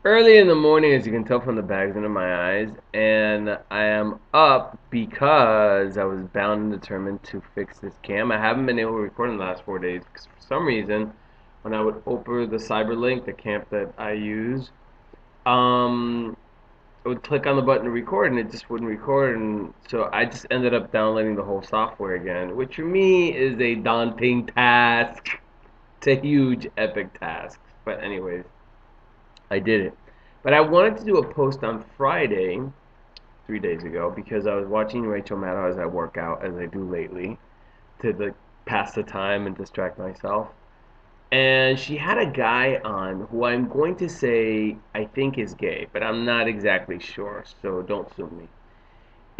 early in the morning, as you can tell from the bags under my eyes, and I am up because I was bound and determined to fix this cam. I haven't been able to record in the last 4 days because for some reason, when I would open the Cyberlink, the camp that I use, um, I would click on the button to record and it just wouldn't record, and so I just ended up downloading the whole software again, which for me is a daunting task. It's a huge, epic task. But anyways, I did it. But I wanted to do a post on Friday, 3 days ago, because I was watching Rachel Maddow as I work out, as I do lately, to pass the time and distract myself. And she had a guy on who I'm going to say I think is gay, but I'm not exactly sure, so don't sue me.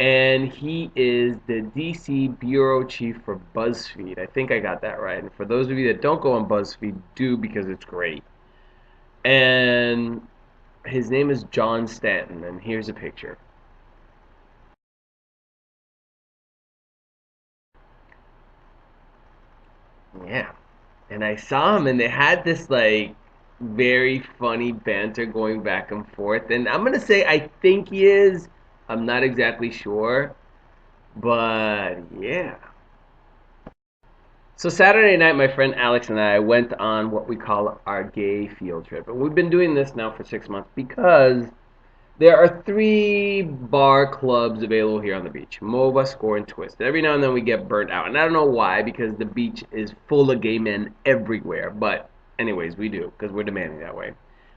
And he is the DC bureau chief for Buzzfeed. I think I got that right. And for those of you that don't go on Buzzfeed, do, because it's great. And his name is John Stanton, and here's a picture. Yeah. And I saw him, and they had this, like, very funny banter going back and forth. And I'm going to say I think he is. I'm not exactly sure. But, yeah. So Saturday night, my friend Alex and I went on what we call our gay field trip. And we've been doing this now for 6 months because there are three bar clubs available here on the beach: MOBA, Score, and Twist. Every now and then we get burnt out. And I don't know why, because the beach is full of gay men everywhere. But anyways, we do, because we're demanding that way.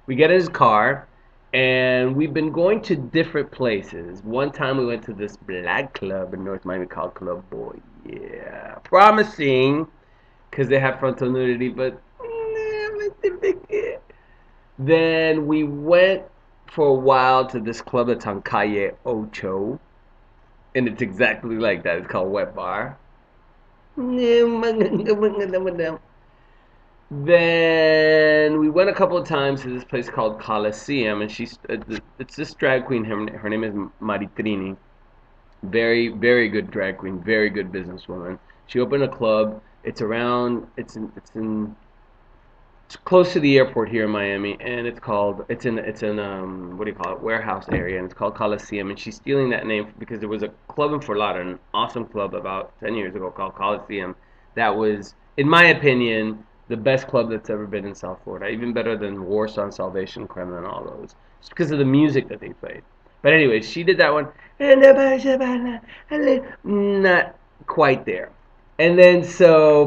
We get in his car, and we've been going to different places. One time we went to this black club in North Miami called Club Boy. Yeah. Promising, because they have frontal nudity, but then we went for a while to this club that's on Calle Ocho, and it's exactly like that. It's called Wet Bar. Then we went a couple of times to this place called Coliseum, and it's this drag queen. Her name is Maritrini. Very, very good drag queen, very good businesswoman. She opened a club. It's around. It's close to the airport here in Miami, and it's in what do you call it, warehouse area, and it's called Coliseum. And she's stealing that name because there was a club in Fort Lauderdale, an awesome club about 10 years ago called Coliseum. That was, in my opinion, the best club that's ever been in South Florida, even better than Warsaw and Salvation, Kremlin, and all those, just because of the music that they played. But anyways, she did that one, not quite there. And then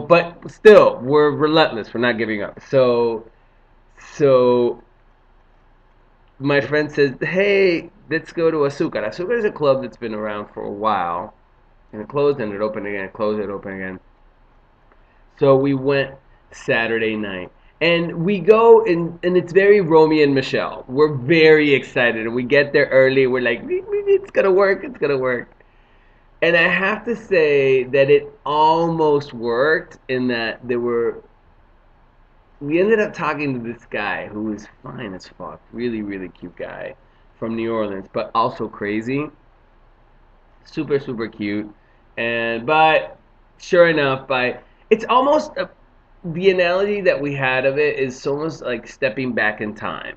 but still, we're relentless. We're not giving up. So my friend says, "Hey, let's go to Azúcar." Azúcar is a club that's been around for a while, and it closed and it opened again, closed it, opened again. So we went Saturday night, and we go and it's very Romeo and Michelle. We're very excited, and we get there early. We're like, it's gonna work. It's gonna work. And I have to say that it almost worked in that we ended up talking to this guy who was fine as fuck, really, really cute guy from New Orleans, but also crazy, super, super cute. But sure enough, it's almost the analogy that we had of it is almost like stepping back in time,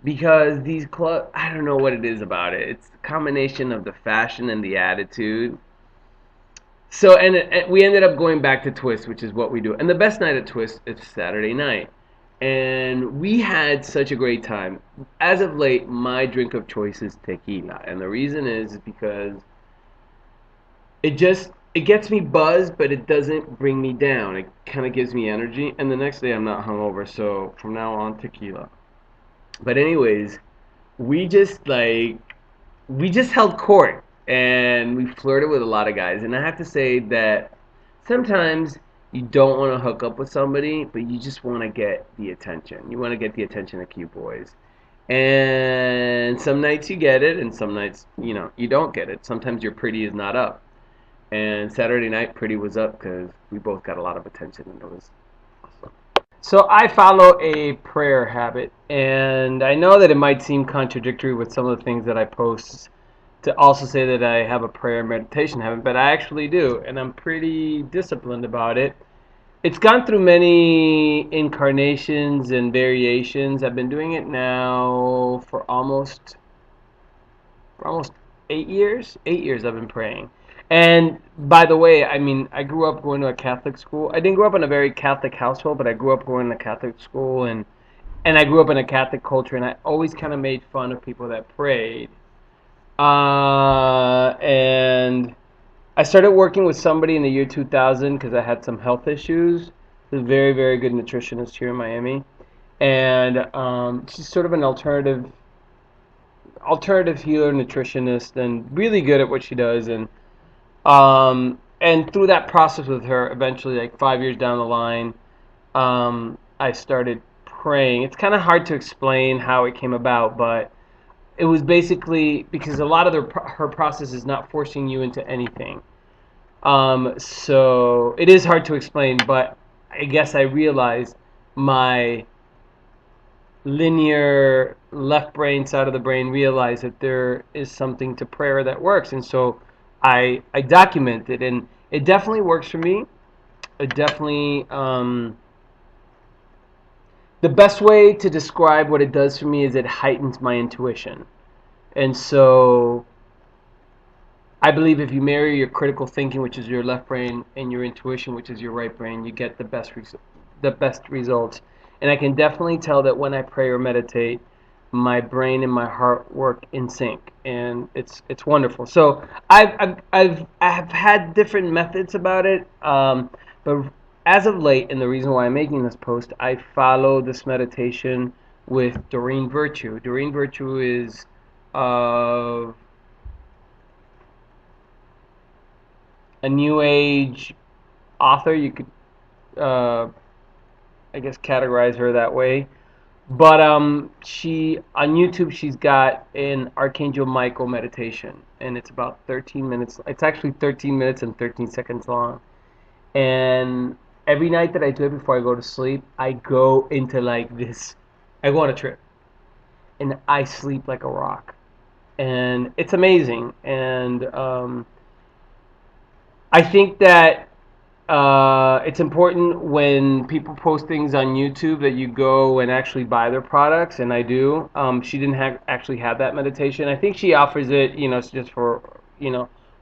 because these clubs, I don't know what it is about it. It's the combination of the fashion and the attitude. So and we ended up going back to Twist, which is what we do. And the best night at Twist is Saturday night, and we had such a great time. As of late, my drink of choice is tequila, and the reason is because it gets me buzzed, but it doesn't bring me down. It kind of gives me energy, and the next day I'm not hungover. So from now on, tequila. But anyways, we just like we just held court, and we flirted with a lot of guys. And I have to say that sometimes you don't want to hook up with somebody, but you just want to get the attention. You want to get the attention of cute boys. And some nights you get it, and some nights, you don't get it. Sometimes your pretty is not up. And Saturday night, pretty was up because we both got a lot of attention, and it was awesome. So I follow a prayer habit, and I know that it might seem contradictory with some of the things that I post to also say that I have a prayer and meditation habit, but I actually do, and I'm pretty disciplined about it. it's gone through many incarnations and variations. I've been doing it now for almost 8 years. 8 years I've been praying. And by the way, I mean, I grew up going to a Catholic school. I didn't grow up in a very Catholic household, but I grew up going to Catholic school, and I grew up in a Catholic culture, and I always kind of made fun of people that prayed. And I started working with somebody in the year 2000 because I had some health issues. A very, very good nutritionist here in Miami, and she's sort of an alternative healer, nutritionist, and really good at what she does. And through that process with her, eventually, like 5 years down the line, I started praying. It's kind of hard to explain how it came about, but it was basically because a lot of her process is not forcing you into anything. So it is hard to explain, but I guess I realized my linear left brain side of the brain realized that there is something to prayer that works, and so I document it, and it definitely works for me. It definitely the best way to describe what it does for me is it heightens my intuition, and so I believe if you marry your critical thinking, which is your left brain, and your intuition, which is your right brain, you get the best results. And I can definitely tell that when I pray or meditate, my brain and my heart work in sync, and it's wonderful. So I've had different methods about it, but as of late, and the reason why I'm making this post, I follow this meditation with Doreen Virtue. Doreen Virtue is uh, a new age author. You could, I guess, categorize her that way. But she on YouTube she's got an Archangel Michael meditation, and it's about 13 minutes. It's actually 13 minutes and 13 seconds long. And every night that I do it before I go to sleep, I go into like this. I go on a trip, and I sleep like a rock, and it's amazing. And I think that it's important when people post things on YouTube that you go and actually buy their products, and I do. She didn't actually have that meditation. I think she offers it, it's just for,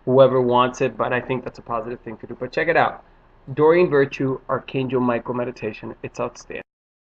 whoever wants it, but I think that's a positive thing to do. But check it out. Doreen Virtue Archangel Michael meditation. It's outstanding.